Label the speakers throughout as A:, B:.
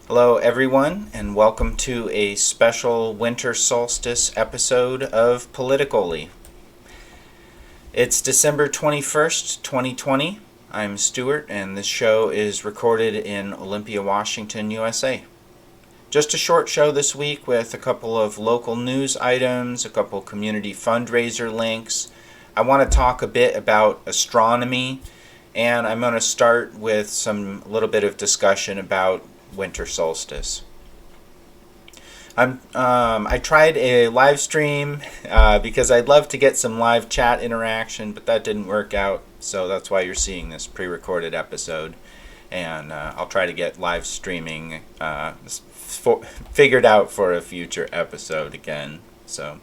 A: Hello, everyone, and welcome to a special Winter Solstice episode of PoliticOly. It's December 21st, 2020. I'm Stuart, and this show is recorded in Olympia, Washington, USA. Just a short show this week with a couple of local news items, a couple community fundraiser links. I want to talk a bit about astronomy, and I'm going to start with a little bit of discussion about Winter Solstice. I tried a live stream because I'd love to get some live chat interaction, but that didn't work out, so that's why you're seeing this pre-recorded episode. And I'll try to get live streaming figured out for a future episode again. So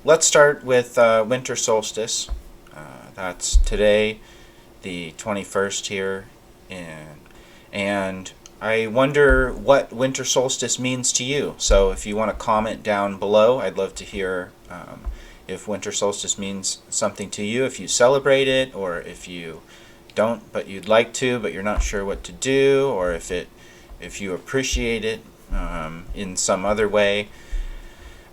A: let's start with Winter Solstice. That's today, the 21st here, and I wonder what Winter Solstice means to you. So if you want to comment down below, I'd love to hear if Winter Solstice means something to you, if you celebrate it, or if you don't but you'd like to but you're not sure what to do, or if you appreciate it in some other way.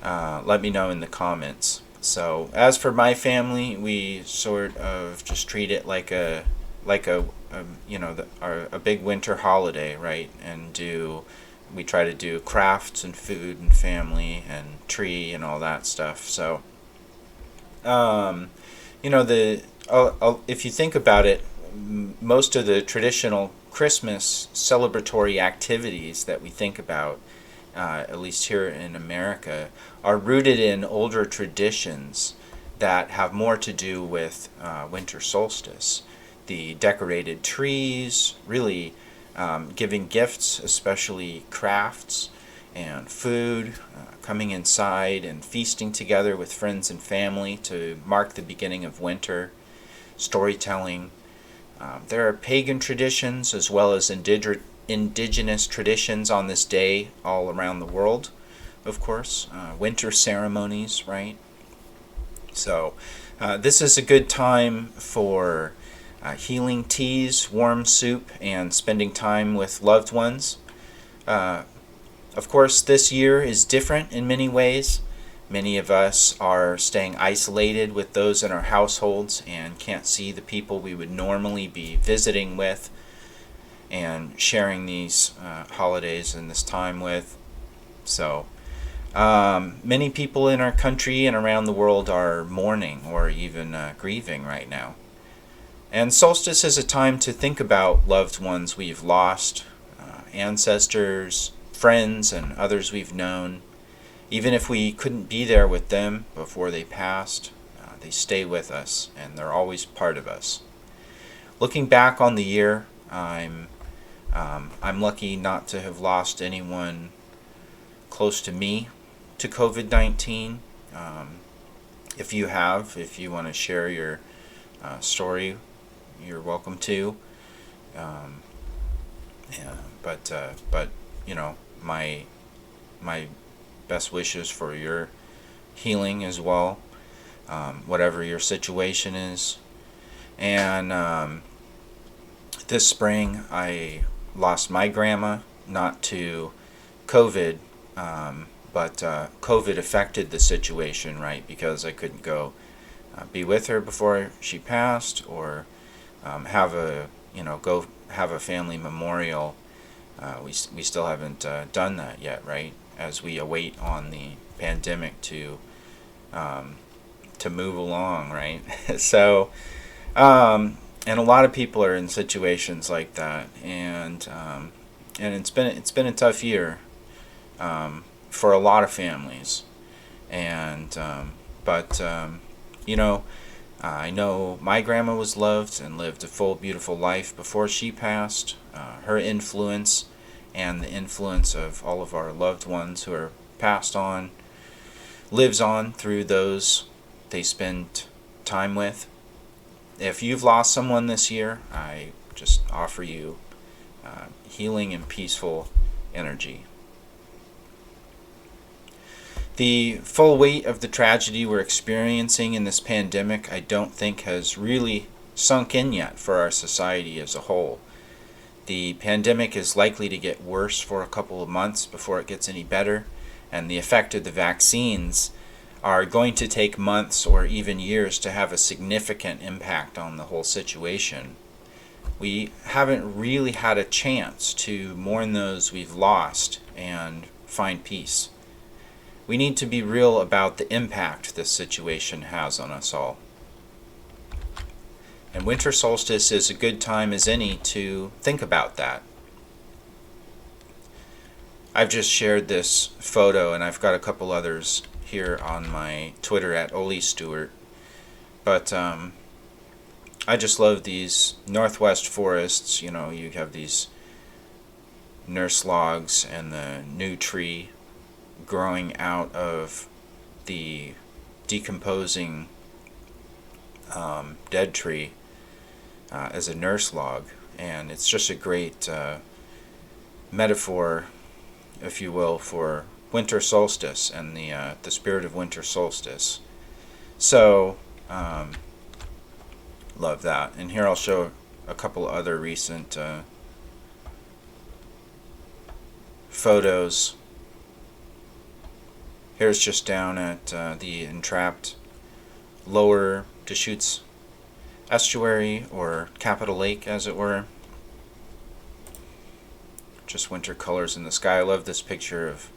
A: Let me know in the comments. So as for my family, we sort of just treat it like a big winter holiday, right? And we try to do crafts and food and family and tree and all that stuff. So if you think about it, most of the traditional Christmas celebratory activities that we think about, at least here in America, are rooted in older traditions that have more to do with winter solstice. The decorated trees, really giving gifts, especially crafts and food, coming inside and feasting together with friends and family to mark the beginning of winter, storytelling. There are pagan traditions as well as indigenous traditions on this day all around the world, of course. Winter ceremonies, right? So this is a good time for healing teas, warm soup, and spending time with loved ones. Of course, this year is different in many ways. Many of us are staying isolated with those in our households and can't see the people we would normally be visiting with and sharing these holidays and this time with. So many people in our country and around the world are mourning or even grieving right now. And solstice is a time to think about loved ones we've lost, ancestors, friends, and others we've known. Even if we couldn't be there with them before they passed, they stay with us and they're always part of us. Looking back on the year, I'm lucky not to have lost anyone close to me to COVID-19. If you want to share your story, you're welcome to. But my best wishes for your healing as well, whatever your situation is. And this spring, I lost my grandma, not to COVID, but COVID affected the situation, right? Because I couldn't go be with her before she passed, or go have a family memorial. We still haven't done that yet, right? As we await on the pandemic to move along, right? So, and a lot of people are in situations like that, and it's been a tough year for a lot of families, and I know my grandma was loved and lived a full, beautiful life before she passed. Her influence and the influence of all of our loved ones who are passed on lives on through those they spend time with. If you've lost someone this year, I just offer you healing and peaceful energy. The full weight of the tragedy we're experiencing in this pandemic, I don't think, has really sunk in yet for our society as a whole. The pandemic is likely to get worse for a couple of months before it gets any better, and the effect of the vaccines are going to take months or even years to have a significant impact on the whole situation. We haven't really had a chance to mourn those we've lost and find peace. We need to be real about the impact this situation has on us all. And winter solstice is a good time as any to think about that. I've just shared this photo, and I've got a couple others here on my Twitter at Stuart. But I just love these northwest forests. You know, you have these nurse logs and the new tree growing out of the decomposing dead tree as a nurse log, and it's just a great metaphor, if you will, for winter solstice and the spirit of winter solstice. So love that. And here I'll show a couple other recent photos. Here's just down at the entrapped lower Deschutes estuary, or Capital Lake as it were. Just winter colors in the sky. I love this picture of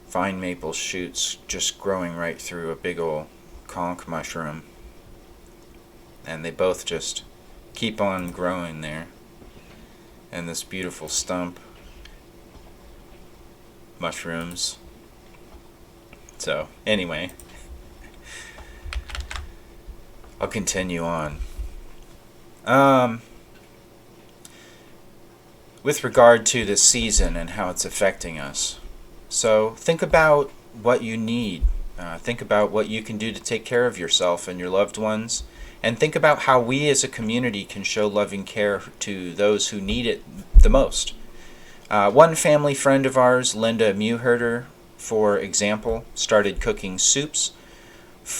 A: vine maple shoots just growing right through a big old conch mushroom, and they both just keep on growing there. And this beautiful stump mushrooms. So anyway, I'll continue on. With regard to this season and how it's affecting us. So think about what you need. Think about what you can do to take care of yourself and your loved ones. And think about how we as a community can show loving care to those who need it the most. One family friend of ours, Linda Mewherter, for example, started cooking soups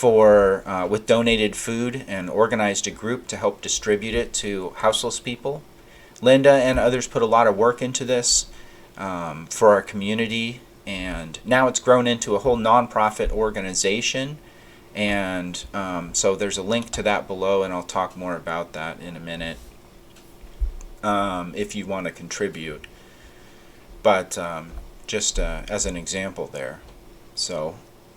A: with donated food and organized a group to help distribute it to houseless people. Linda and others put a lot of work into this for our community, and now it's grown into a whole nonprofit organization. And so there's a link to that below, and I'll talk more about that in a minute if you want to contribute. But just as an example there. So,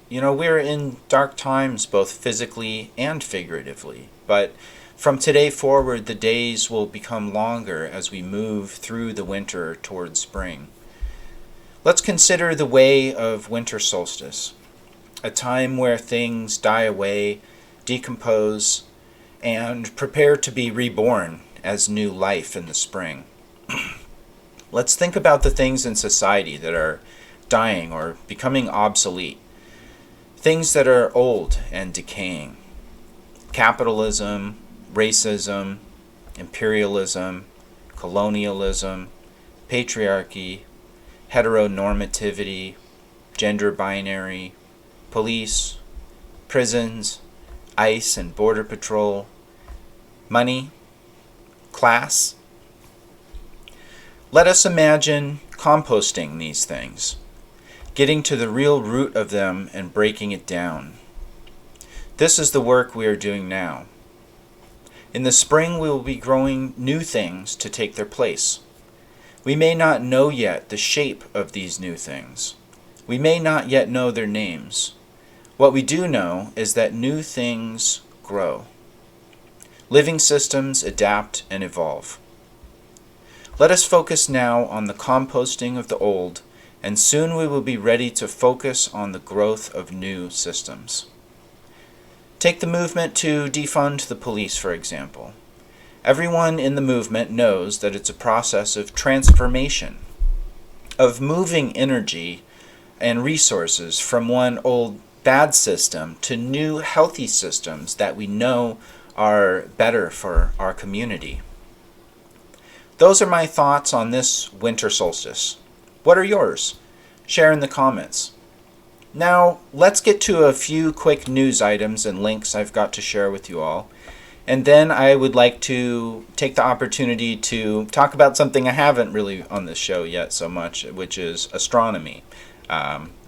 A: you know, we're in dark times both physically and figuratively, but from today forward the days will become longer as we move through the winter towards spring. Let's consider the way of winter solstice, a time where things die away, decompose, and prepare to be reborn as new life in the spring. Let's think about the things in society that are dying or becoming obsolete. Things that are old and decaying. Capitalism, racism, imperialism, colonialism, patriarchy, heteronormativity, gender binary, police, prisons, ICE and border patrol, money, class. Let us imagine composting these things, getting to the real root of them and breaking it down. This is the work we are doing now. In the spring we will be growing new things to take their place. We may not know yet the shape of these new things. We may not yet know their names. What we do know is that new things grow. Living systems adapt and evolve. Let us focus now on the composting of the old, and soon we will be ready to focus on the growth of new systems. Take the movement to defund the police, for example. Everyone in the movement knows that it's a process of transformation, of moving energy and resources from one old bad system to new healthy systems that we know are better for our community. Those are my thoughts on this winter solstice. What are yours? Share in the comments. Now, let's get to a few quick news items and links I've got to share with you all. And then I would like to take the opportunity to talk about something I haven't really on this show yet so much, which is astronomy,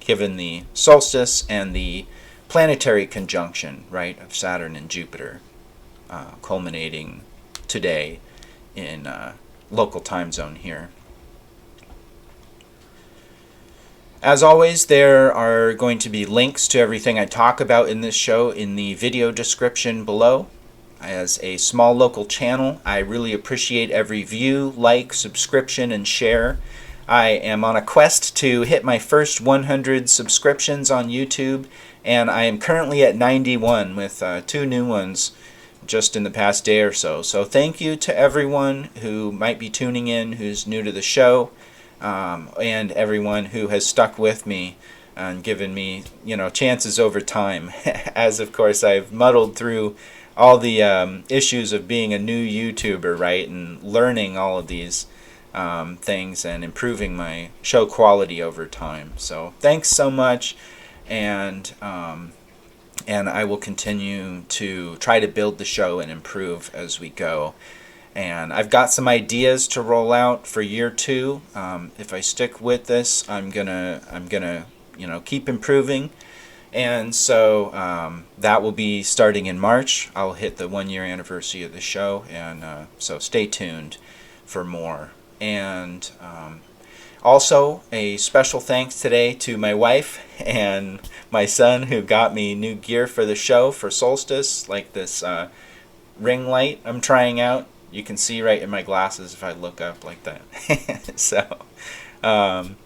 A: given the solstice and the planetary conjunction, right, of Saturn and Jupiter, culminating today in local time zone here. As always, there are going to be links to everything I talk about in this show in the video description below. As a small local channel, I really appreciate every view, like, subscription, and share. I am on a quest to hit my first 100 subscriptions on YouTube, and I am currently at 91 with 2 new ones just in the past day or so. So thank you to everyone who might be tuning in, who's new to the show. And everyone who has stuck with me and given me, chances over time, as of course I've muddled through all the issues of being a new YouTuber, right, and learning all of these things and improving my show quality over time. So thanks so much, and I will continue to try to build the show and improve as we go. And I've got some ideas to roll out for year 2. If I stick with this, I'm gonna keep improving. And so that will be starting in March. I'll hit the 1-year anniversary of the show, and so stay tuned for more. And also a special thanks today to my wife and my son, who got me new gear for the show for Solstice, like this ring light I'm trying out. You can see right in my glasses if I look up like that. So, and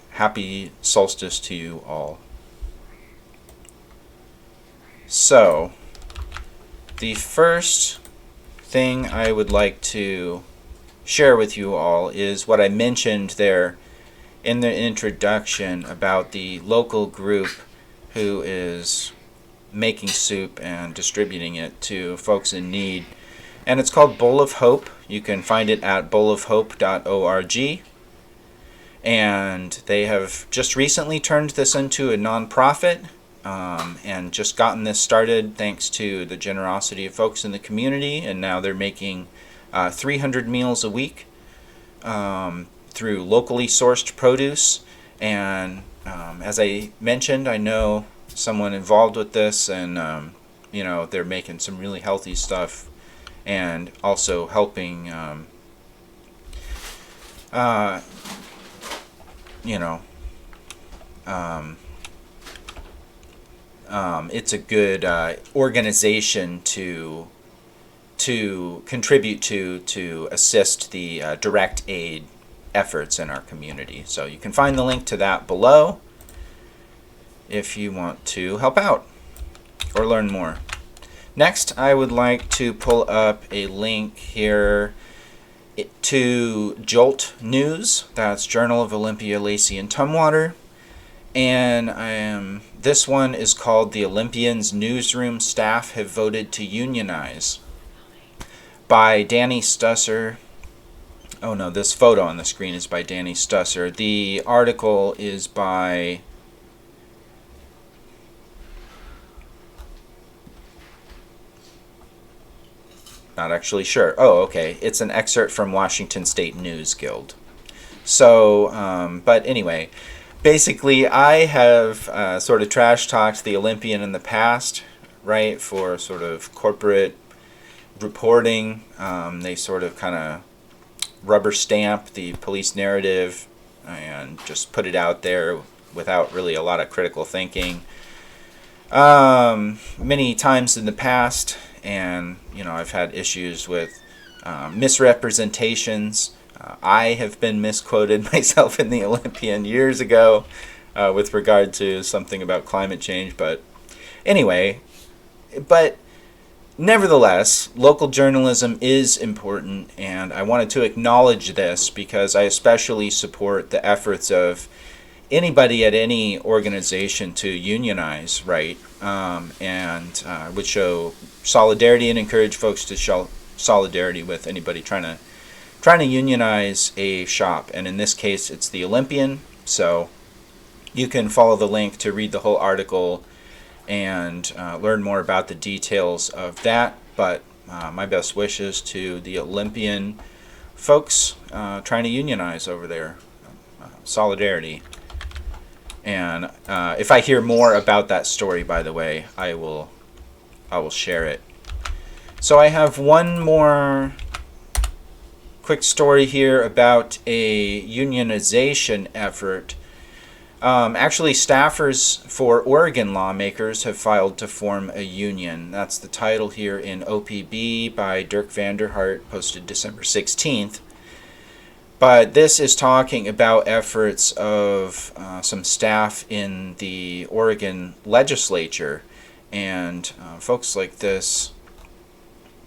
A: happy solstice to you all. So, the first thing I would like to share with you all is what I mentioned there in the introduction about the local group who is making soup and distributing it to folks in need. And it's called Bowl of Hope. You can find it at bowlofhope.org. And they have just recently turned this into a nonprofit, and just gotten this started thanks to the generosity of folks in the community. And now they're making 300 meals a week through locally sourced produce. And as I mentioned, I know someone involved with this, and they're making some really healthy stuff, and also helping it's a good organization to contribute to assist the direct aid efforts in our community. So you can find the link to that below if you want to help out or learn more. Next, I would like to pull up a link here to Jolt News. That's Journal of Olympia, Lacey, and Tumwater. And this one is called "The Olympians' Newsroom Staff Have Voted to Unionize," by Danny Stusser. Oh no, this photo on the screen is by Danny Stusser. The article is by not actually sure. Oh, okay. It's an excerpt from Washington State News Guild. So, but anyway, basically I have sort of trash talked the Olympian in the past, right, for sort of corporate reporting. They sort of kind of rubber stamp the police narrative and just put it out there without really a lot of critical thinking. Many times in the past, and I've had issues with misrepresentations. I have been misquoted myself in the Olympian years ago with regard to something about climate change. But anyway, nevertheless, local journalism is important, and I wanted to acknowledge this because I especially support the efforts of anybody at any organization to unionize, right? And would show solidarity and encourage folks to show solidarity with anybody trying to unionize a shop. And in this case, it's the Olympian. So you can follow the link to read the whole article and learn more about the details of that. But my best wishes to the Olympian folks trying to unionize over there. Solidarity. And if I hear more about that story, by the way, I will share it. So I have one more quick story here about a unionization effort. Actually, staffers for Oregon lawmakers have filed to form a union. That's the title here in OPB by Dirk Vanderhart, posted December 16th. But this is talking about efforts of some staff in the Oregon legislature. And folks like this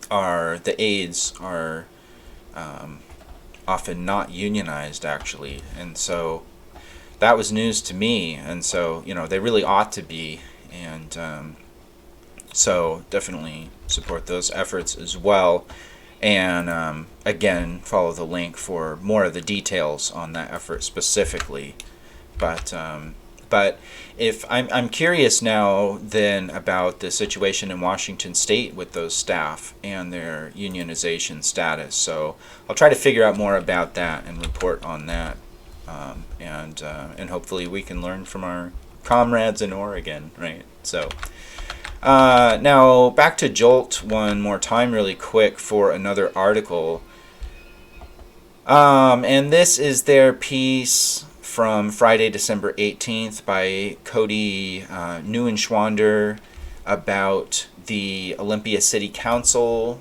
A: the aides are often not unionized, actually. And so that was news to me. And so, they really ought to be. And so definitely support those efforts as well. And again, follow the link for more of the details on that effort specifically. But if I'm curious now then about the situation in Washington State with those staff and their unionization status. So I'll try to figure out more about that and report on that. And hopefully we can learn from our comrades in Oregon, right? So. Now, back to Jolt one more time really quick for another article. And this is their piece from Friday, December 18th by Cody Neuenschwander about the Olympia City Council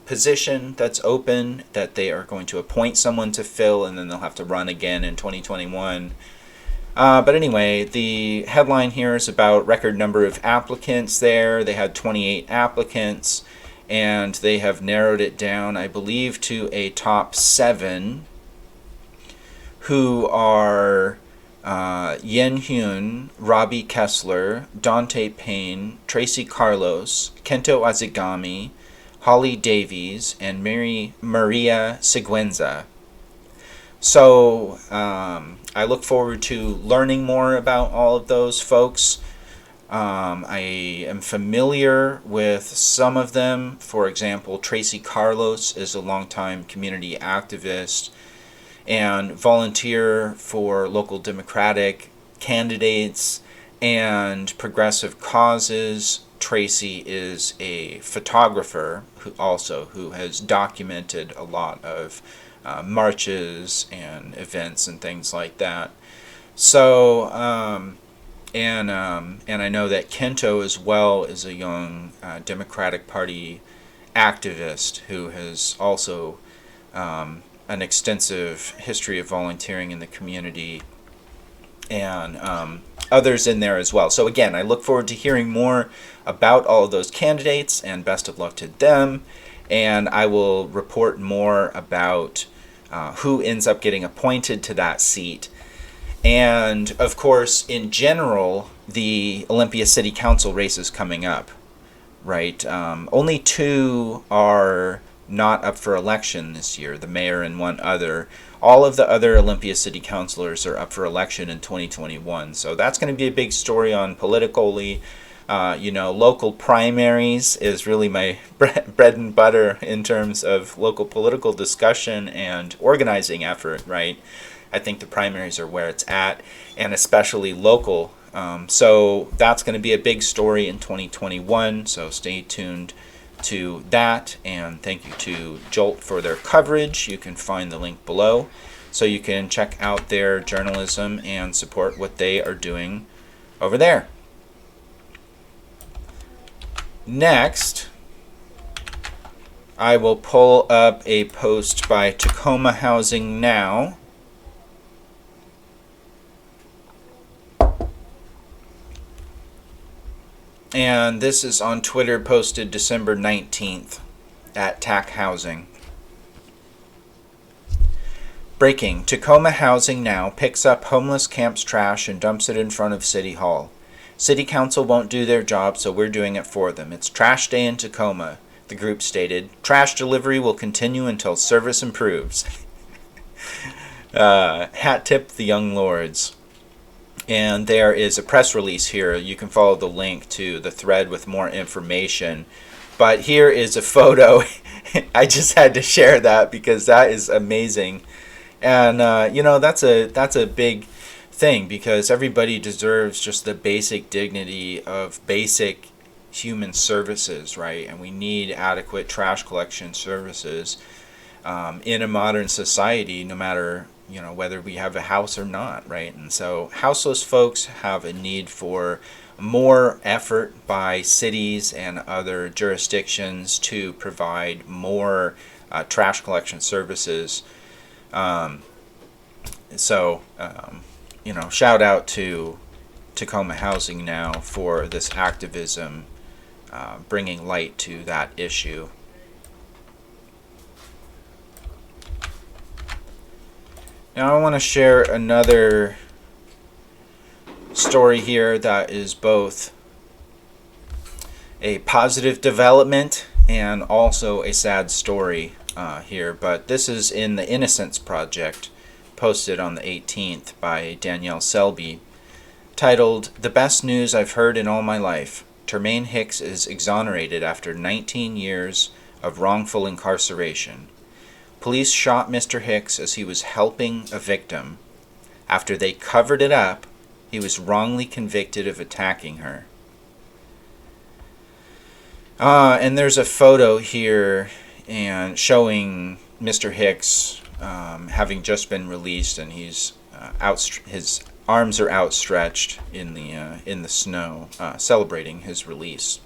A: position that's open, that they are going to appoint someone to fill, and then they'll have to run again in 2021. But anyway, the headline here is about record number of applicants there. They had 28 applicants, and they have narrowed it down, I believe, to a top 7, who are Yen Hyun, Robbie Kessler, Dante Payne, Tracy Carlos, Kento Azigami, Holly Davies, and Maria Siguenza. So I look forward to learning more about all of those folks. I am familiar with some of them. For example, Tracy Carlos is a longtime community activist and volunteer for local Democratic candidates and progressive causes. Tracy is a photographer who has documented a lot of marches and events and things like that. So, and I know that Kento as well is a young Democratic Party activist who has also an extensive history of volunteering in the community, and others in there as well. So again, I look forward to hearing more about all of those candidates, and best of luck to them. And I will report more about who ends up getting appointed to that seat. And of course, in general, the Olympia City Council race is coming up, right? Only 2 are not up for election this year, the mayor and one other. All of the other Olympia City Councilors are up for election in 2021. So that's going to be a big story on PoliticOly. Local primaries is really my bread and butter in terms of local political discussion and organizing effort, right? I think the primaries are where it's at, and especially local. So that's going to be a big story in 2021, so stay tuned to that, and thank you to Jolt for their coverage. You can find the link below, so you can check out their journalism and support what they are doing over there. Next, I will pull up a post by Tacoma Housing Now. And this is on Twitter, posted December 19th at TAC Housing. Breaking: Tacoma Housing Now picks up homeless camp's trash and dumps it in front of City Hall. City Council won't do their job, so we're doing it for them. It's trash day in Tacoma, the group stated. Trash delivery will continue until service improves. Hat tip the young lords. And there is a press release here. You can follow the link to the thread with more information. But here is a photo. I just had to share that because that is amazing. And that's a big thing, because everybody deserves just the basic dignity of basic human services, right? And we need adequate trash collection services in a modern society, no matter whether we have a house or not, right? And so houseless folks have a need for more effort by cities and other jurisdictions to provide more trash collection services. Shout out to Tacoma Housing Now for this activism, bringing light to that issue. Now I want to share another story here that is both a positive development and also a sad story here. But this is in the Innocence Project, posted on the 18th by Danielle Selby, titled "The Best News I've Heard in All My Life. Termaine Hicks is exonerated after 19 years of wrongful incarceration. Police shot Mr. Hicks as he was helping a victim. After they covered it up, he was wrongly convicted of attacking her." And there's a photo here and showing Mr. Hicks having just been released, and he's his arms are outstretched in the snow, celebrating his release.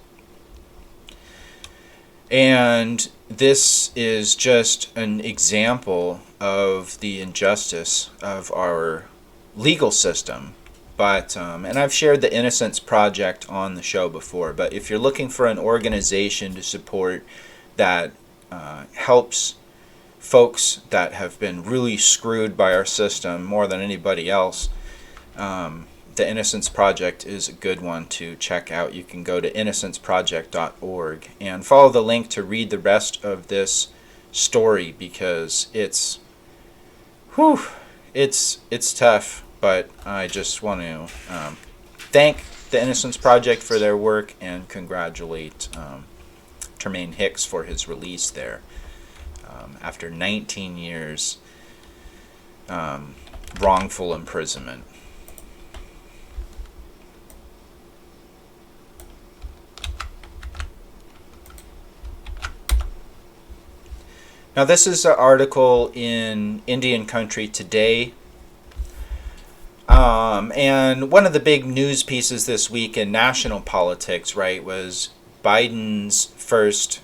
A: And this is just an example of the injustice of our legal system. But and I've shared the Innocence Project on the show before, but if you're looking for an organization to support that helps folks that have been really screwed by our system more than anybody else, the Innocence Project is a good one to check out. You can go to innocenceproject.org and follow the link to read the rest of this story, because it's tough. But I just want to thank the Innocence Project for their work and congratulate Termaine Hicks for his release there after 19 years wrongful imprisonment. Now this is an article in Indian Country Today. And one of the big news pieces this week in national politics, right, was Biden's first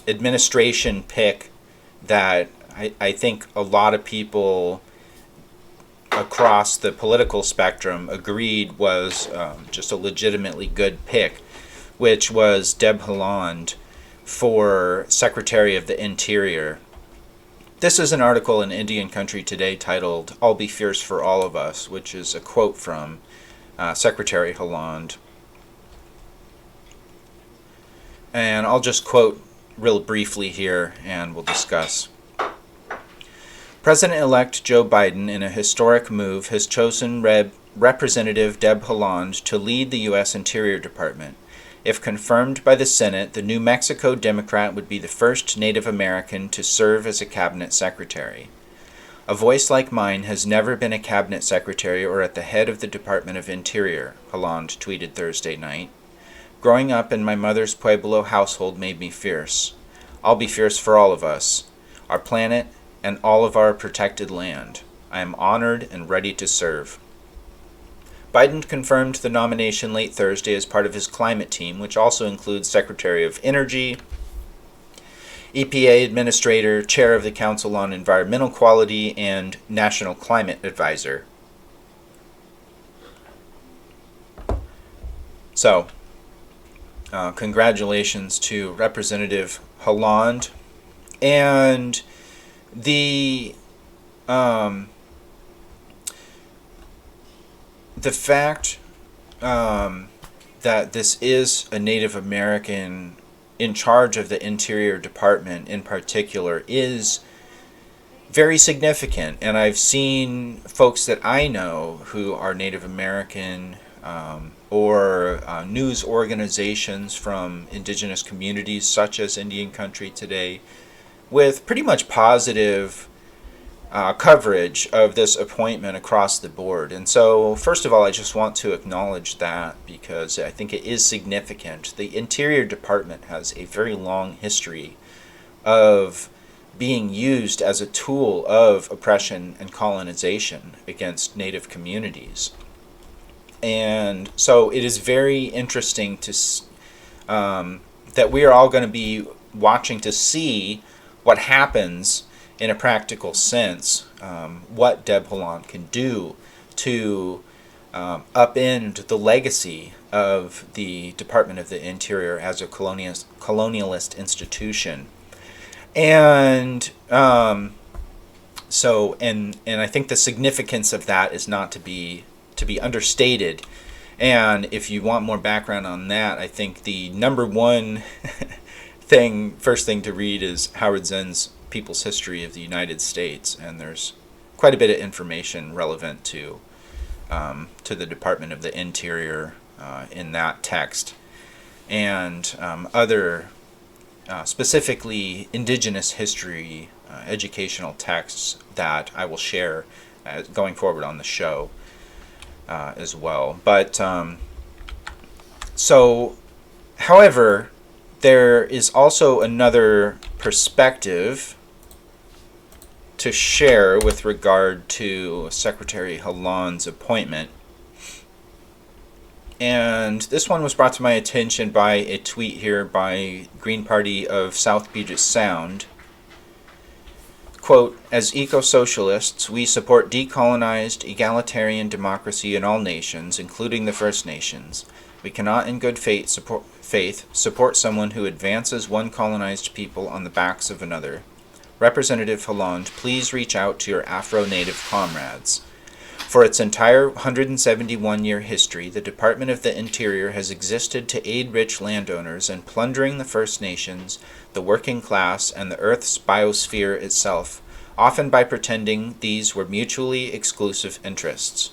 A: administration pick that I think a lot of people across the political spectrum agreed was just a legitimately good pick, which was Deb Halaand for Secretary of the Interior. This is an article in Indian Country Today titled "I'll Be Fierce for All of Us," which is a quote from Secretary Halaand. And I'll just quote real briefly here and we'll discuss. President-elect Joe Biden, in a historic move, has chosen Representative Deb Halaand to lead the U.S. Interior Department. If confirmed by the Senate, the New Mexico Democrat would be the first Native American to serve as a cabinet secretary. "A voice like mine has never been a cabinet secretary or at the head of the Department of Interior," Halaand tweeted Thursday night. "Growing up in my mother's Pueblo household made me fierce. I'll be fierce for all of us, our planet, and all of our protected land. I am honored and ready to serve." Biden confirmed the nomination late Thursday as part of his climate team, which also includes Secretary of Energy, EPA Administrator, Chair of the Council on Environmental Quality, and National Climate Advisor. So, congratulations to Representative Halaand. And the fact that this is a Native American in charge of the Interior Department in particular is very significant. And I've seen folks that I know who are Native American or news organizations from indigenous communities such as Indian Country Today with pretty much positive coverage of this appointment across the board. And so, first of all, I just want to acknowledge that because I think it is significant. The Interior Department has a very long history of being used as a tool of oppression and colonization against Native communities. And so it is very interesting to that we are all going to be watching to see what happens in a practical sense, what Deb Halaand can do to upend the legacy of the Department of the Interior as a colonialist institution. And so I think the significance of that is not to be understated. And if you want more background on that, I think the number one first thing to read is Howard Zinn's People's History of the United States, and there's quite a bit of information relevant to the Department of the Interior in that text, and other specifically Indigenous history educational texts that I will share going forward on the show as well. But so, however, there is also another perspective to share with regard to Secretary Halaand's appointment. And this one was brought to my attention by a tweet here by Green Party of South Puget Sound. Quote, "As eco-socialists, we support decolonized, egalitarian democracy in all nations, including the First Nations. We cannot in good faith support someone who advances one colonized people on the backs of another. Representative Halaand, please reach out to your Afro-Native comrades. For its entire 171-year history, the Department of the Interior has existed to aid rich landowners in plundering the First Nations, the working class, and the Earth's biosphere itself, often by pretending these were mutually exclusive interests.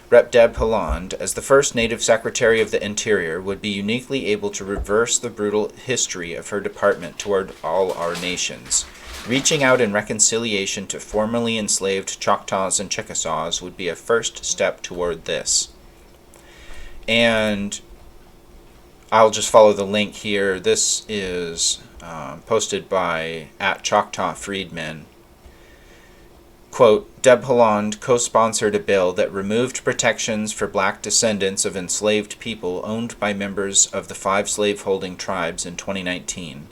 A: Rep. Deb Halaand, as the first Native Secretary of the Interior, would be uniquely able to reverse the brutal history of her department toward all our nations. Reaching out in reconciliation to formerly enslaved Choctaws and Chickasaws would be a first step toward this." And I'll just follow the link here. This is posted by @ChoctawFreedmen. Quote, "Deb Halaand co-sponsored a bill that removed protections for black descendants of enslaved people owned by members of the 5 slaveholding tribes in 2019.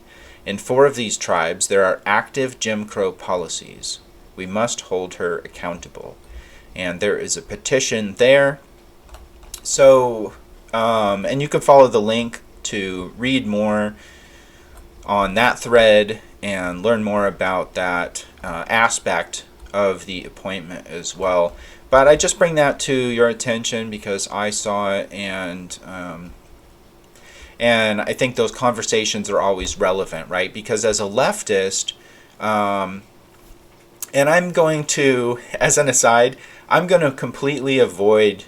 A: In 4 of these tribes, there are active Jim Crow policies. We must hold her accountable." And there is a petition there. So, and you can follow the link to read more on that thread and learn more about that aspect of the appointment as well. But I just bring that to your attention because I saw it, and I think those conversations are always relevant, right? Because as a leftist, and I'm going to, as an aside, I'm going to completely avoid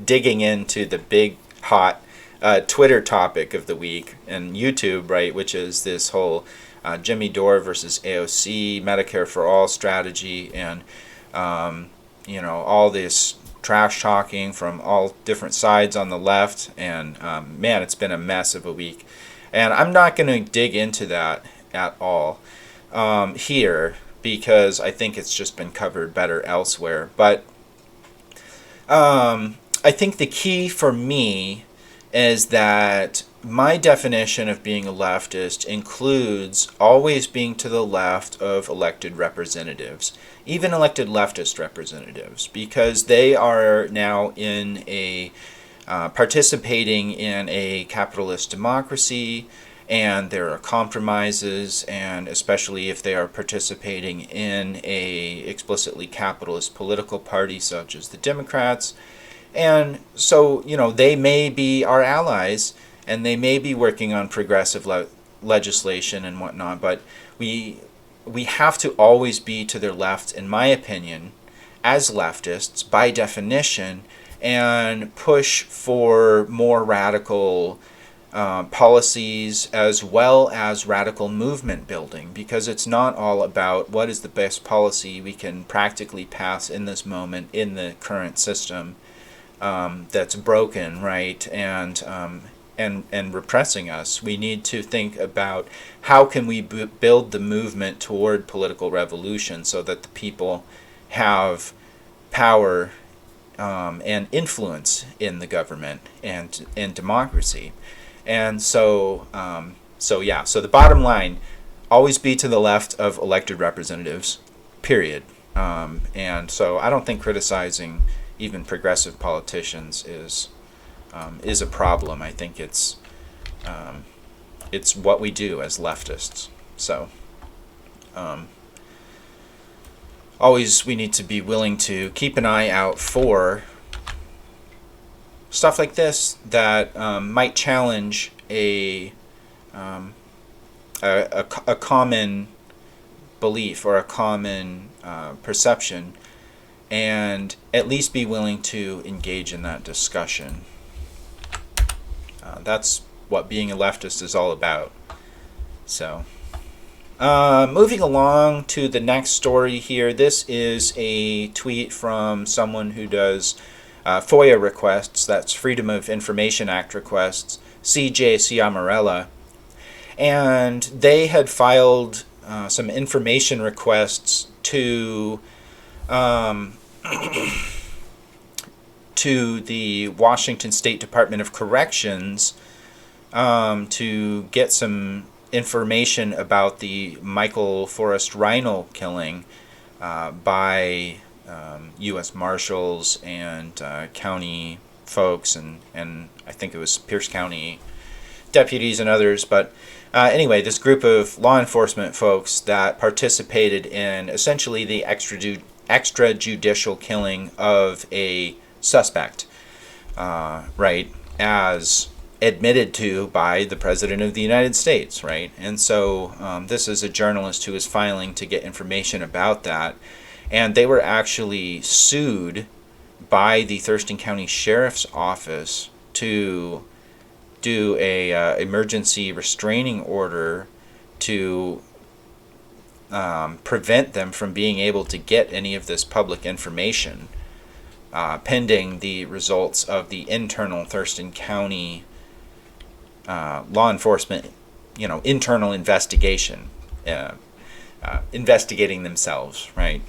A: digging into the big, hot Twitter topic of the week and YouTube, right, which is this whole Jimmy Dore versus AOC, Medicare for All strategy, and, all this trash talking from all different sides on the left, and man, it's been a mess of a week. And I'm not going to dig into that at all here because I think it's just been covered better elsewhere. But I think the key for me is that my definition of being a leftist includes always being to the left of elected representatives, even elected leftist representatives, because they are now in a participating in a capitalist democracy, and there are compromises, and especially if they are participating in a explicitly capitalist political party such as the Democrats. And so, they may be our allies, and they may be working on progressive legislation and whatnot, but we we have to always be to their left, in my opinion, as leftists, by definition, and push for more radical policies as well as radical movement building, because it's not all about what is the best policy we can practically pass in this moment in the current system that's broken, right, and repressing us. We need to think about how can we build the movement toward political revolution so that the people have power and influence in the government and in democracy. And so the bottom line, always be to the left of elected representatives, period. And so I don't think criticizing even progressive politicians is a problem. I think it's what we do as leftists. So always we need to be willing to keep an eye out for stuff like this that might challenge a common belief or a common perception, and at least be willing to engage in that discussion. That's what being a leftist is all about. So, moving along to the next story here. This is a tweet from someone who does FOIA requests, that's Freedom of Information Act requests, CJ Ciamarella. And they had filed some information requests to the Washington State Department of Corrections to get some information about the Michael Forrest Reinl killing by U.S. Marshals and county folks, and I think it was Pierce County deputies and others. But anyway, this group of law enforcement folks that participated in essentially the extrajudicial killing of a suspect, right, as admitted to by the President of the United States, right? And so this is a journalist who is filing to get information about that. And they were actually sued by the Thurston County Sheriff's Office to do a emergency restraining order to prevent them from being able to get any of this public information, pending the results of the internal Thurston County law enforcement, internal investigation, investigating themselves, right?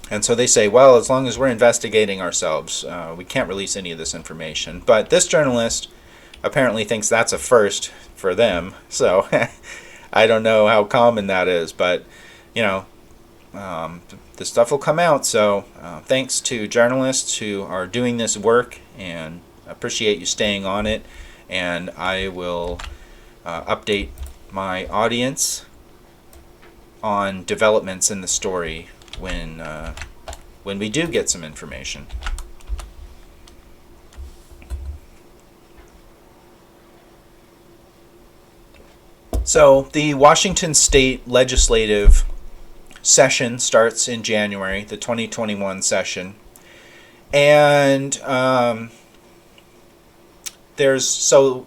A: And so they say, well, as long as we're investigating ourselves, we can't release any of this information. But this journalist apparently thinks that's a first for them. So I don't know how common that is, but, the stuff will come out. So thanks to journalists who are doing this work, and appreciate you staying on it. And I will update my audience on developments in the story when we do get some information. So the Washington State Legislative session starts in January, the 2021 session, and there's a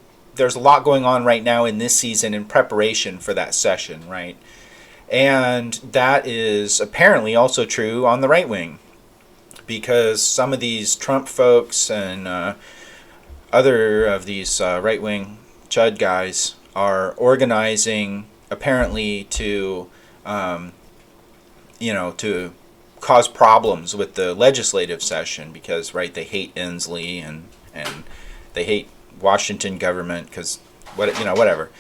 A: lot going on right now in this season in preparation for that session, right? And that is apparently also true on the right wing, because some of these Trump folks and other of these right wing chud guys are organizing apparently to to cause problems with the legislative session, because right, they hate Inslee and they hate Washington government because whatever.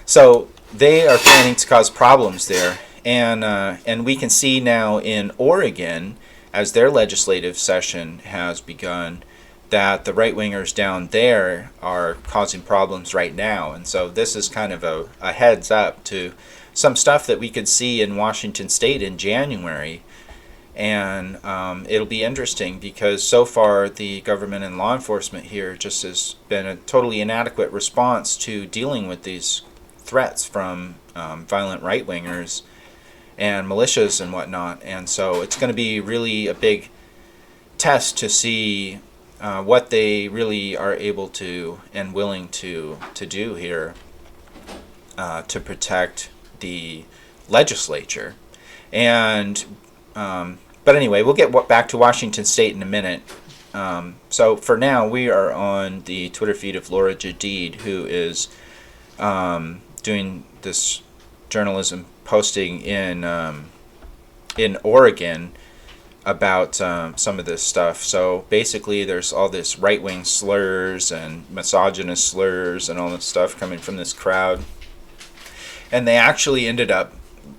A: So they are planning to cause problems there, and we can see now in Oregon, as their legislative session has begun, that the right-wingers down there are causing problems right now. And so this is kind of a heads up to some stuff that we could see in Washington State in January. And it'll be interesting, because so far the government and law enforcement here just has been a totally inadequate response to dealing with these threats from violent right-wingers. and militias and whatnot. And so it's going to be really a big test to see what they really are able to and willing to do here to protect the legislature. And but anyway, we'll get back to Washington State in a minute. So for now, we are on the Twitter feed of Laura Jadid, who is doing this journalism posting in Oregon about some of this stuff. So basically, there's all this right-wing slurs and misogynist slurs and all this stuff coming from this crowd. And they actually ended up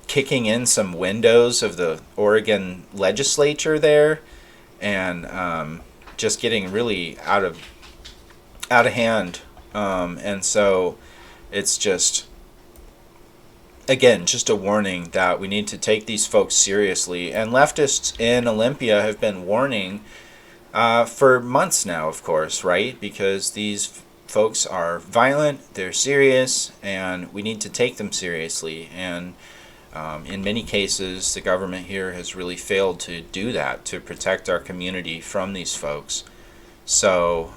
A: kicking in some windows of the Oregon legislature there, and just getting really out of hand. And so it's just, again, just a warning that we need to take these folks seriously. And leftists in Olympia have been warning for months now, of course, right? Because these folks are violent, they're serious, and we need to take them seriously. And in many cases, the government here has really failed to do that, to protect our community from these folks. So,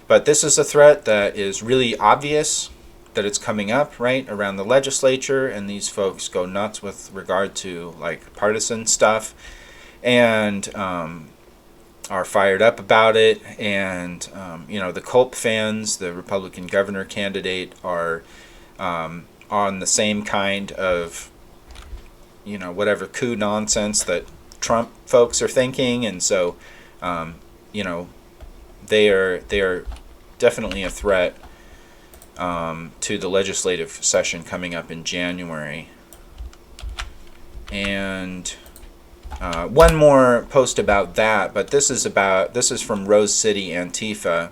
A: but this is a threat that is really obvious, that it's coming up right around the legislature, and these folks go nuts with regard to like partisan stuff, and are fired up about it. And the Culp fans, the Republican governor candidate, are on the same kind of whatever coup nonsense that Trump folks are thinking. And so they are definitely a threat to the legislative session coming up in January. And one more post about that, but this is from Rose City Antifa,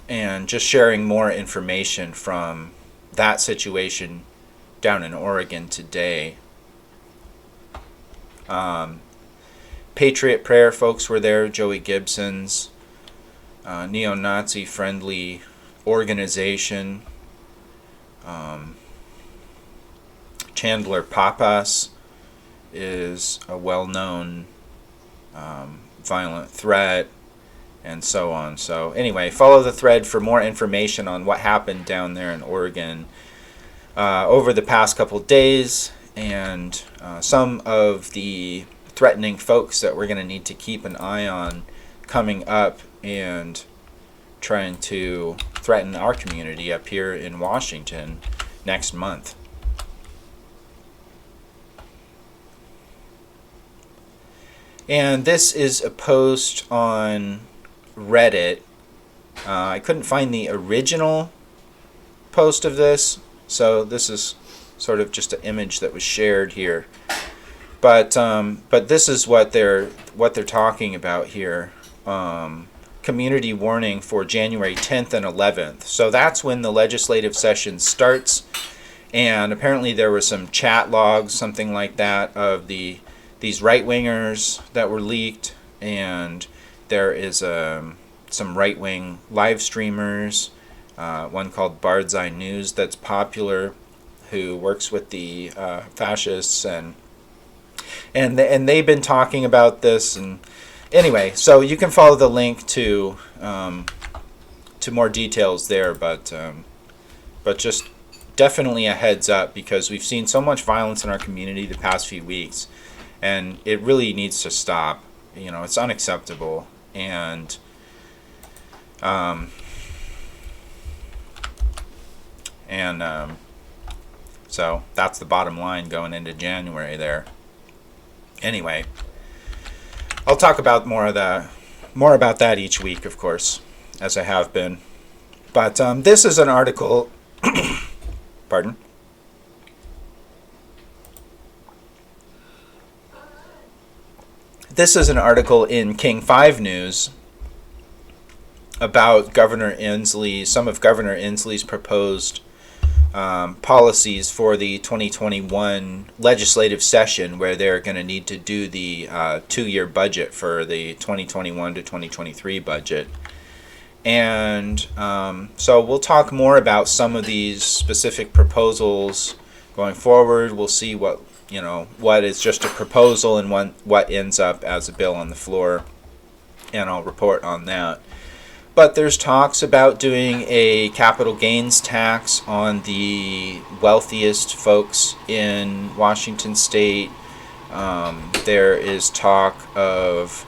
A: and just sharing more information from that situation down in Oregon today. Patriot Prayer folks were there, Joey Gibson's neo-Nazi friendly organization. Chandler Papas is a well-known violent threat, and so on. So anyway, follow the thread for more information on what happened down there in Oregon over the past couple days, and some of the threatening folks that we're going to need to keep an eye on coming up and trying to threaten our community up here in Washington next month. And this is a post on Reddit. I couldn't find the original post of this, so this is sort of just an image that was shared here. But this is what they're talking about here. Community warning for January 10th and 11th. So that's when the legislative session starts, and apparently there were some chat logs, something like that, of these right-wingers that were leaked, and there is some right-wing live streamers, one called Bard's Eye News that's popular, who works with the fascists, and they've been talking about this. And anyway, so you can follow the link to more details there, but just definitely a heads up, because we've seen so much violence in our community the past few weeks, and it really needs to stop. It's unacceptable, and so that's the bottom line going into January there. Anyway, I'll talk about more about that each week, of course, as I have been. But this is an article. Pardon. This is an article in King 5 News about some of Governor Inslee's proposed policies for the 2021 legislative session, where they're going to need to do the 2-year budget for the 2021 to 2023 budget. And so we'll talk more about some of these specific proposals Going forward, we'll see what is just a proposal and what ends up as a bill on the floor, and I'll report on that. But there's talks about doing a capital gains tax on the wealthiest folks in Washington State. There is talk of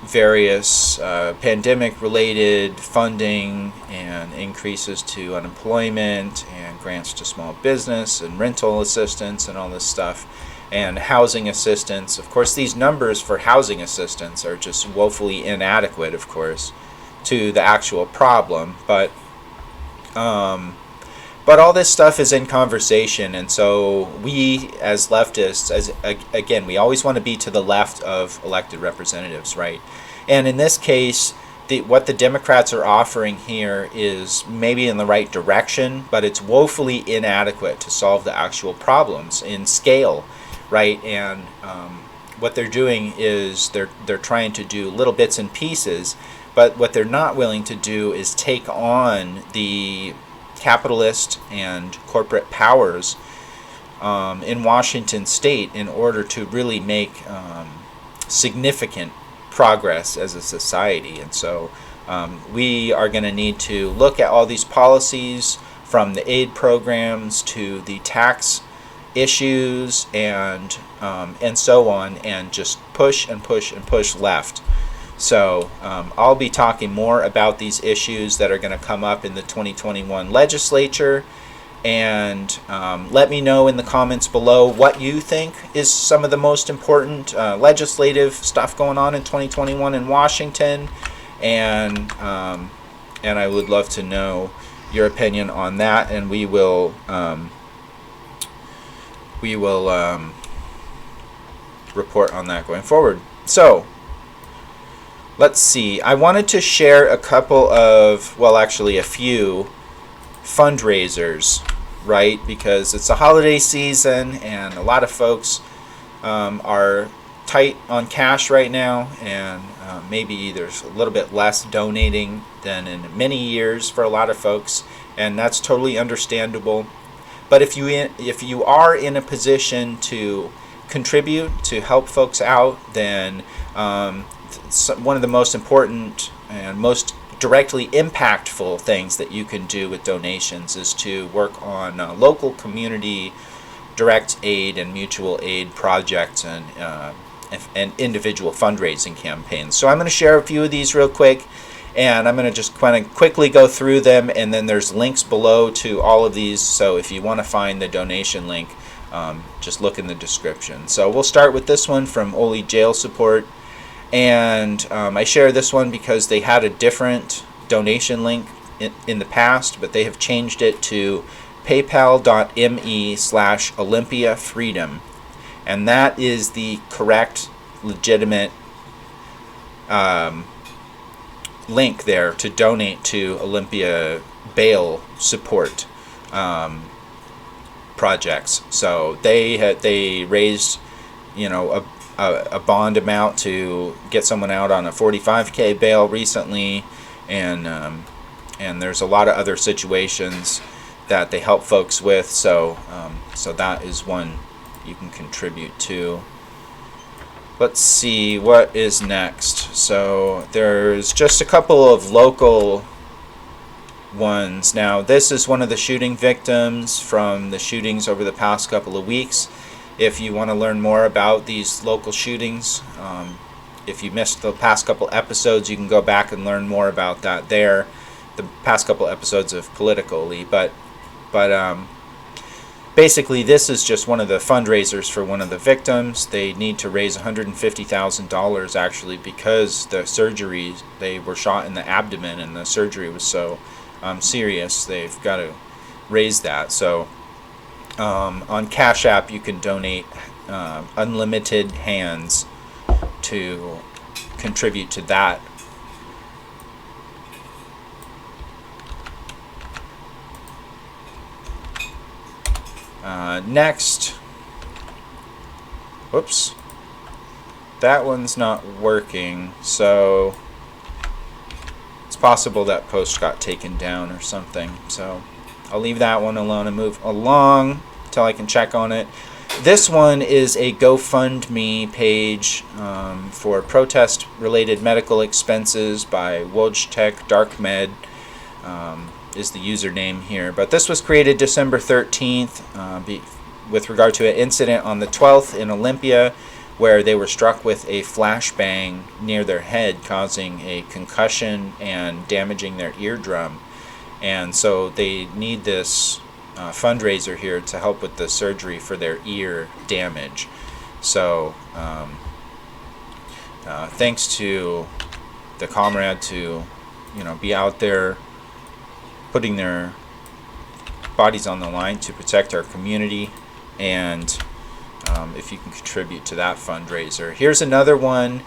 A: various pandemic-related funding and increases to unemployment and grants to small business and rental assistance and all this stuff, and housing assistance. Of course, these numbers for housing assistance are just woefully inadequate, of course, to the actual problem, but all this stuff is in conversation, and so we as leftists, again, we always want to be to the left of elected representatives, right? And in this case, what the Democrats are offering here is maybe in the right direction, but it's woefully inadequate to solve the actual problems in scale, right? And what they're doing is they're trying to do little bits and pieces, but what they're not willing to do is take on the capitalist and corporate powers in Washington State in order to really make significant progress as a society. And so we are going to need to look at all these policies, from the aid programs to the tax issues and so on, and just push and push and push left. So I'll be talking more about these issues that are going to come up in the 2021 legislature, and let me know in the comments below what you think is some of the most important legislative stuff going on in 2021 in Washington, and I would love to know your opinion on that, and we will report on that going forward. So let's see. I wanted to share a couple of, well, actually a few fundraisers, right? Because it's the holiday season and a lot of folks are tight on cash right now, and maybe there's a little bit less donating than in many years for a lot of folks, and that's totally understandable. But if you are in a position to contribute to help folks out, then one of the most important and most directly impactful things that you can do with donations is to work on local community direct aid and mutual aid projects and individual fundraising campaigns. So I'm going to share a few of these real quick, and I'm going to just kind of quickly go through them, and then there's links below to all of these, so if you want to find the donation link, just look in the description. So we'll start with this one from Oly Jail Support. And I share this one because they had a different donation link in the past, but they have changed it to paypal.me/Olympia Freedom. And that is the correct, legitimate link there to donate to Olympia bail support projects. So they raised, a bond amount to get someone out on a $45K bail recently, and there's a lot of other situations that they help folks with. So that is one you can contribute to. Let's see what is next. So there's just a couple of local ones. Now this is one of the shooting victims from the shootings over the past couple of weeks. If you want to learn more about these local shootings, if you missed the past couple episodes, you can go back and learn more about that there, the past couple episodes of PoliticOly. But basically, this is just one of the fundraisers for one of the victims. They need to raise $150,000 actually, because the surgery, they were shot in the abdomen and the surgery was so serious. They've got to raise that. So on Cash App, you can donate Unlimited Hands to contribute to that. Next, whoops, that one's not working, so it's possible that post got taken down or something. So I'll leave that one alone and move along. till I can check on it. This one is a GoFundMe page for protest-related medical expenses by Wojtek Darkmed is the username here. But this was created December 13th with regard to an incident on the 12th in Olympia where they were struck with a flashbang near their head, causing a concussion and damaging their eardrum. And so they need this fundraiser here to help with the surgery for their ear damage. So thanks to the comrade to be out there putting their bodies on the line to protect our community, and if you can contribute to that fundraiser. Here's another one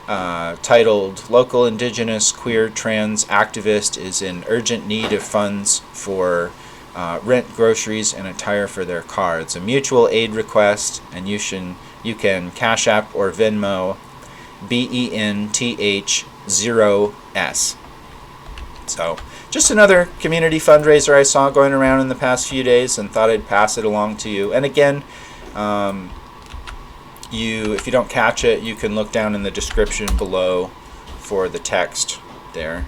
A: titled Local Indigenous Queer Trans Activist is in urgent need of funds for rent, groceries, and a tire for their car. It's a mutual aid request, and you can Cash App or Venmo BENTH0S. So just another community fundraiser I saw going around in the past few days and thought I'd pass it along to you. And again, if you don't catch it, you can look down in the description below for the text there.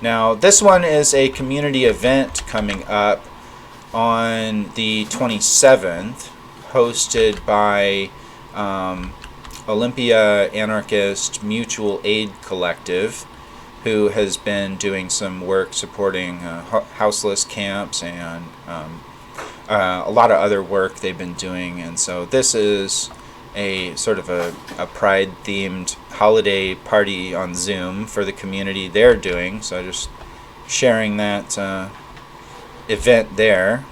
A: Now, this one is a community event coming up on the 27th, hosted by Olympia Anarchist Mutual Aid Collective, who has been doing some work supporting houseless camps and a lot of other work they've been doing. And so this is a sort of a pride-themed holiday party on Zoom for the community they're doing. So just sharing that event there.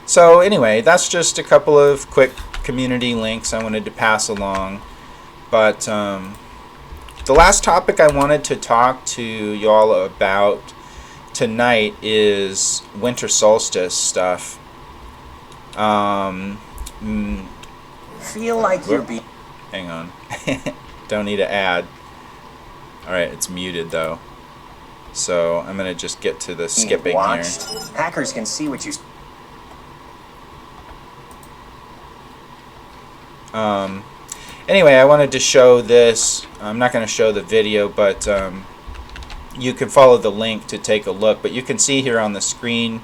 A: So anyway, that's just a couple of quick community links I wanted to pass along. But the last topic I wanted to talk to y'all about tonight is Winter Solstice stuff.
B: Feel like you're being...
A: Hang on. Don't need to add. Alright, it's muted though. So I'm going to just get to the skipping
B: watched.
A: here.
B: Hackers can see what you...
A: Anyway, I wanted to show this. I'm not going to show the video, but you can follow the link to take a look. But you can see here on the screen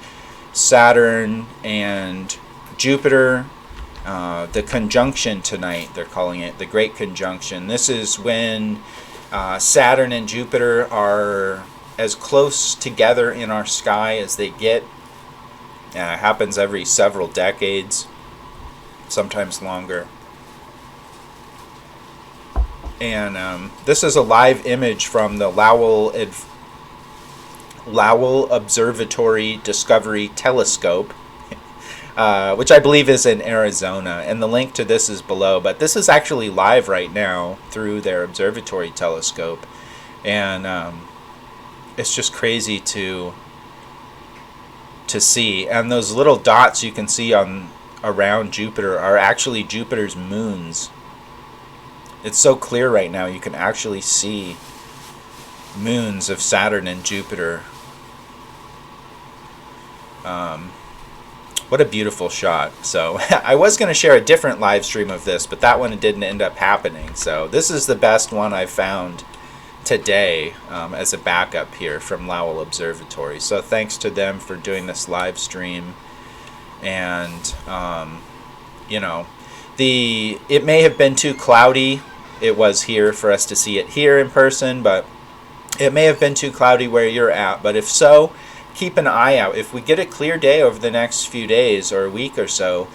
A: Saturn and Jupiter, the conjunction tonight, they're calling it, the Great Conjunction. This is when Saturn and Jupiter are as close together in our sky as they get. It happens every several decades, sometimes longer. And this is a live image from the Lowell Observatory Discovery Telescope, which I believe is in Arizona, and the link to this is below. But this is actually live right now through their observatory telescope, and it's just crazy to see. And those little dots you can see around Jupiter are actually Jupiter's moons. It's so clear right now you can actually see moons of Saturn and Jupiter. What a beautiful shot. So I was going to share a different live stream of this, but that one didn't end up happening. So this is the best one I've found today as a backup here from Lowell Observatory. So thanks to them for doing this live stream. And it may have been too cloudy. It was here for us to see it here in person, but it may have been too cloudy where you're at. But if so, keep an eye out. If we get a clear day over the next few days or a week or so,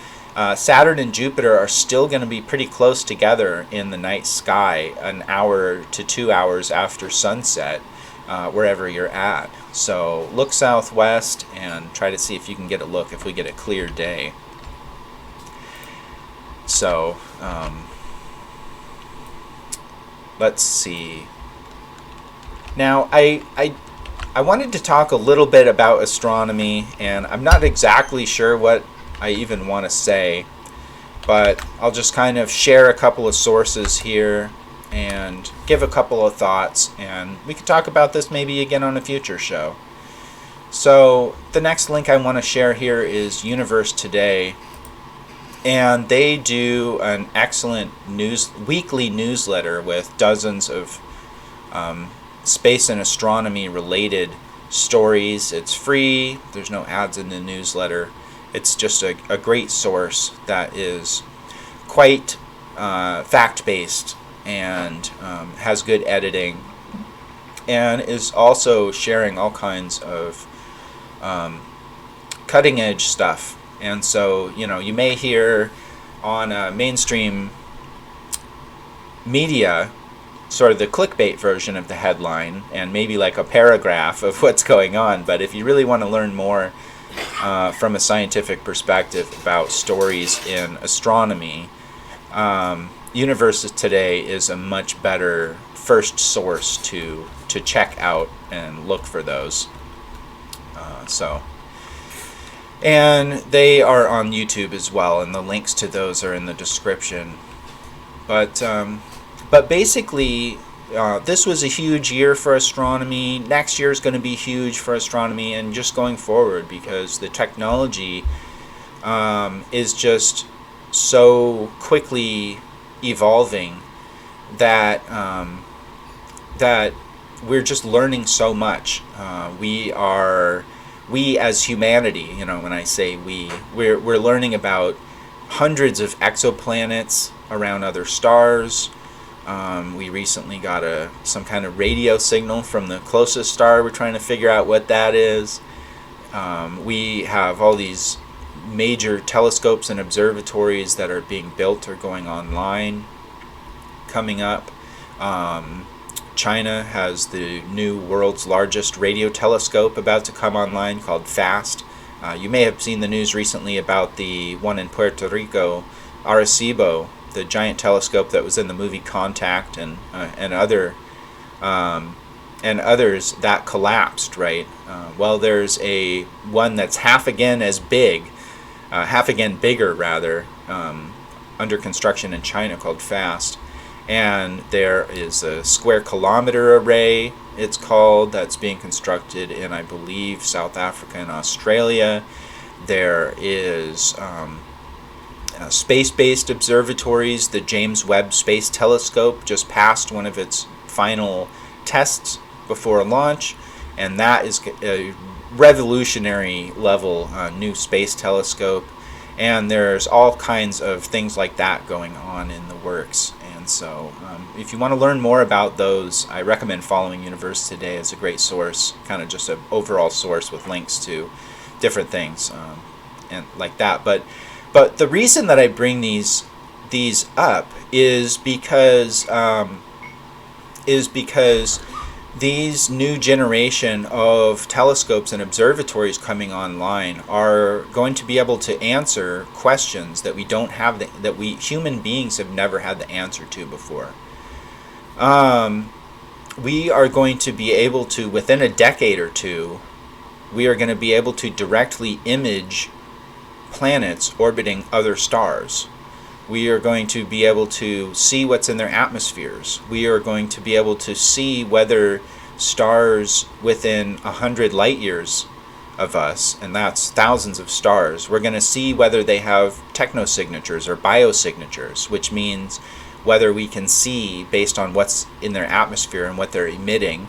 A: Saturn and Jupiter are still going to be pretty close together in the night sky an hour to 2 hours after sunset, wherever you're at. So look southwest and try to see if you can get a look if we get a clear day. So let's see. Now I wanted to talk a little bit about astronomy, and I'm not exactly sure what I even want to say, but I'll just kind of share a couple of sources here and give a couple of thoughts, and we could talk about this maybe again on a future show. So the next link I want to share here is Universe Today, and they do an excellent weekly newsletter with dozens of space and astronomy related stories. It's free. There's no ads in the newsletter. It's just a great source that is quite fact-based and has good editing, and is also sharing all kinds of cutting-edge stuff. And so, you may hear on mainstream media sort of the clickbait version of the headline and maybe like a paragraph of what's going on. But if you really want to learn more from a scientific perspective about stories in astronomy, Universe Today is a much better first source to check out and look for those. And they are on YouTube as well, and the links to those are in the description. But basically, this was a huge year for astronomy. Next year is going to be huge for astronomy, and just going forward, because the technology is just so quickly evolving that that we're just learning so much. We as humanity, when I say we're learning about hundreds of exoplanets around other stars. We recently got some kind of radio signal from the closest star. We're trying to figure out what that is. We have all these major telescopes and observatories that are being built or going online coming up. China has the new world's largest radio telescope about to come online called FAST. You may have seen the news recently about the one in Puerto Rico, Arecibo, the giant telescope that was in the movie Contact, and others that collapsed, right? Well, there's one that's half again bigger rather, under construction in China called FAST. And there is a square kilometer array, it's called, that's being constructed in, I believe, South Africa and Australia. There is space-based observatories. The James Webb Space Telescope just passed one of its final tests before launch, and that is a revolutionary level new space telescope. And there's all kinds of things like that going on in the works. And so if you want to learn more about those, I recommend following Universe Today as a great source, kind of just an overall source with links to different things and like that. But the reason that I bring these up is because these new generation of telescopes and observatories coming online are going to be able to answer questions that we don't have, that we human beings have never had the answer to before. We are going to be able to, within a decade or two, we are going to be able to directly image planets orbiting other stars. We are going to be able to see what's in their atmospheres. We are going to be able to see whether stars within 100 light years of us, and that's thousands of stars, we're going to see whether they have technosignatures or biosignatures, which means whether we can see, based on what's in their atmosphere and what they're emitting,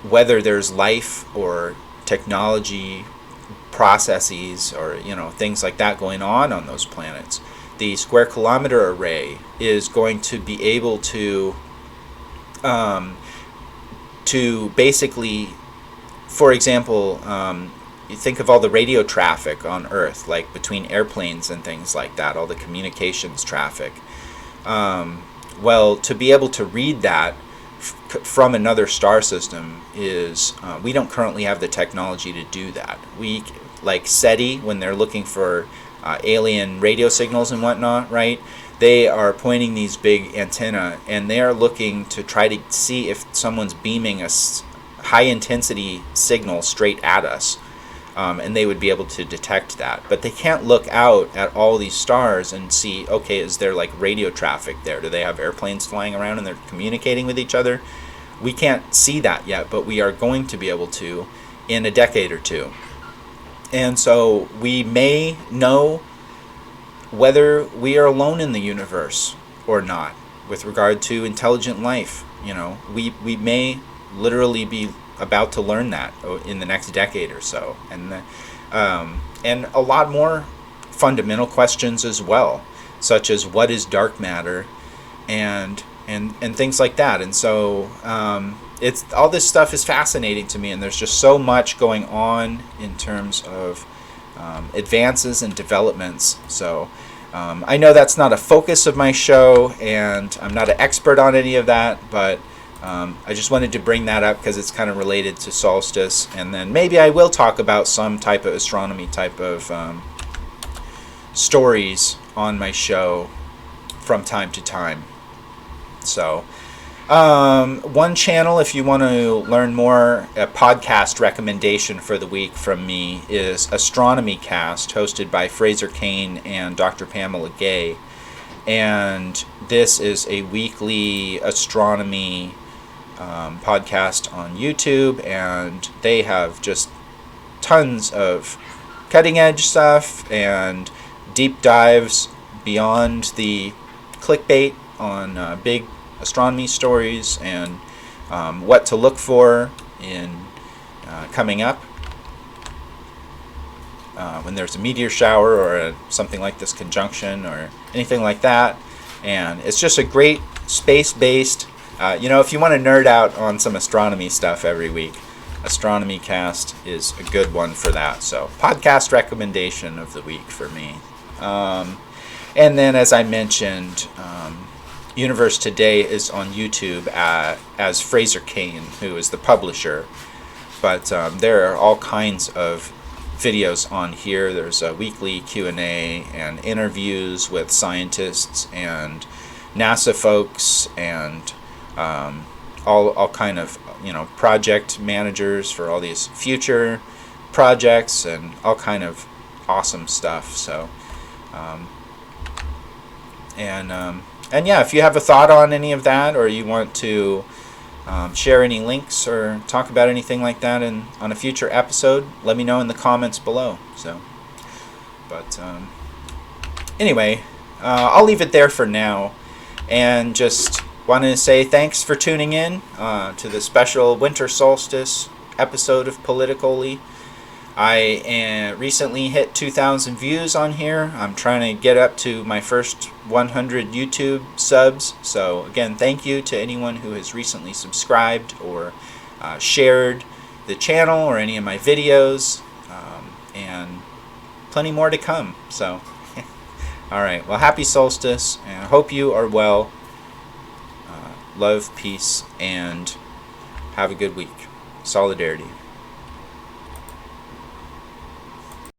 A: whether there's life or technology processes or things like that going on those planets. The square kilometer array is going to be able to basically, for example, you think of all the radio traffic on Earth, like between airplanes and things like that, all the communications traffic. Well, to be able to read that from another star system is, we don't currently have the technology to do that. We, like SETI, when they're looking for alien radio signals and whatnot, right? They are pointing these big antenna, and they are looking to try to see if someone's beaming a high intensity signal straight at us, and they would be able to detect that. But they can't look out at all these stars and see, okay, is there like radio traffic there? Do they have airplanes flying around and they're communicating with each other? We can't see that yet, but we are going to be able to. in a decade or two. And so we may know whether we are alone in the universe or not with regard to intelligent life. We may literally be about to learn that in the next decade or so, and a lot more fundamental questions as well, such as what is dark matter, and things like that. And so it's all this stuff is fascinating to me, and there's just so much going on in terms of advances and developments. So I know that's not a focus of my show, and I'm not an expert on any of that, but I just wanted to bring that up because it's kind of related to solstice, and then maybe I will talk about some type of astronomy type of stories on my show from time to time. So one channel, if you want to learn more, a podcast recommendation for the week from me is Astronomy Cast, hosted by Fraser Cain and Dr. Pamela Gay. And this is a weekly astronomy podcast on YouTube, and they have just tons of cutting edge stuff and deep dives beyond the clickbait on big astronomy stories, and what to look for in coming up when there's a meteor shower or something like this conjunction or anything like that. And it's just a great space-based, if you want to nerd out on some astronomy stuff every week, Astronomy Cast is a good one for that. So podcast recommendation of the week for me. And then, as I mentioned, Universe Today is on YouTube as Fraser Cain, who is the publisher. But there are all kinds of videos on here. There's a weekly Q&A and interviews with scientists and NASA folks, and all kind of project managers for all these future projects, and all kind of awesome stuff. So and yeah, if you have a thought on any of that, or you want to share any links or talk about anything like that on a future episode, let me know in the comments below. So, but anyway, I'll leave it there for now, and just wanted to say thanks for tuning in to the special Winter Solstice episode of PoliticOly. I recently hit 2,000 views on here. I'm trying to get up to my first 100 YouTube subs. So again, thank you to anyone who has recently subscribed or shared the channel or any of my videos, and plenty more to come. So alright, well, happy solstice, and I hope you are well. Love, peace, and have a good week. Solidarity.